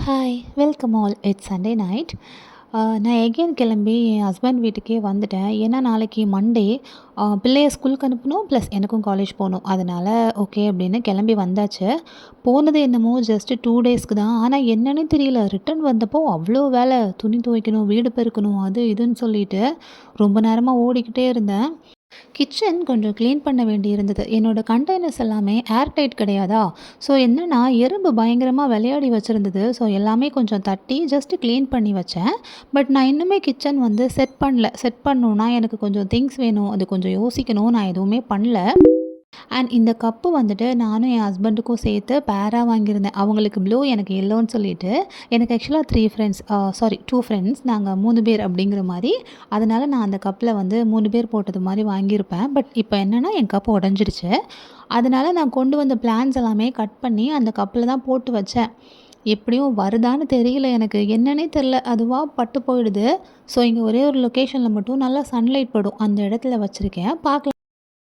Hi welcome all it's Sunday night. நான் again கிளம்பி என் husband வீட்டுக்கே வந்துட்டேன். ஏன்னா நாளைக்கு மண்டே பிள்ளைய ஸ்கூலுக்கு அனுப்பணும் ப்ளஸ் எனக்கும் காலேஜ் போகணும். அதனால் ஓகே அப்படின்னு கிளம்பி வந்தாச்சு. போனது என்னமோ ஜஸ்ட்டு 2 டேஸ்க்கு தான். ஆனால் என்னன்னே தெரியல, ரிட்டர்ன் வந்தப்போ அவ்வளோ வேலை, துணி துவைக்கணும், வீடு பெருக்கணும், அது இதுன்னு சொல்லிட்டு ரொம்ப நேரமாக ஓடிக்கிட்டே இருந்தேன். கிச்சன் கொஞ்சம் க்ளீன் பண்ண வேண்டியிருந்தது. என்னோட கண்டெய்னர்ஸ் எல்லாமே ஏர் டைட் கிடையாதா, ஸோ என்னன்னா எறும்பு பயங்கரமா விளையாடி வச்சிருந்தது. ஸோ எல்லாமே கொஞ்சம் தட்டி ஜஸ்ட் க்ளீன் பண்ணி வச்சேன். பட் நான் இன்னுமே கிச்சன் வந்து செட் பண்ணல. செட் பண்ணணும்னா எனக்கு கொஞ்சம் திங்ஸ் வேணும். அது கொஞ்சம் யோசிக்கணும். நான் எதுவுமே பண்ணல. அண்ட் இந்த கப்பு வந்துட்டு நானும் என் ஹஸ்பண்டுக்கும் சேர்த்து பேராக வாங்கியிருந்தேன். அவங்களுக்கு ப்ளூ, எனக்கு எல்லோன்னு சொல்லிட்டு. எனக்கு ஆக்சுவலாக 3 ஃப்ரெண்ட்ஸ், சாரி 2 ஃப்ரெண்ட்ஸ். நாங்கள் 3 பேர் அப்படிங்கிற மாதிரி. அதனால் நான் அந்த கப்பில் வந்து 3 பேர் போட்டது மாதிரி வாங்கியிருப்பேன். பட் இப்போ என்னென்னா என் கப்பு உடஞ்சிடுச்சு. அதனால் நான் கொண்டு வந்த பிளான்ஸ் எல்லாமே கட் பண்ணி அந்த கப்பில் தான் போட்டு வச்சேன். எப்படியும் வருதான்னு தெரியல எனக்கு. என்னன்னே தெரில. அதுவாக பட்டு போயிடுது. ஸோ இங்கே ஒரே ஒரு லொக்கேஷனில் மட்டும் நல்லா சன்லைட் படும். அந்த இடத்துல வச்சுருக்கேன். பார்க்கலாம்.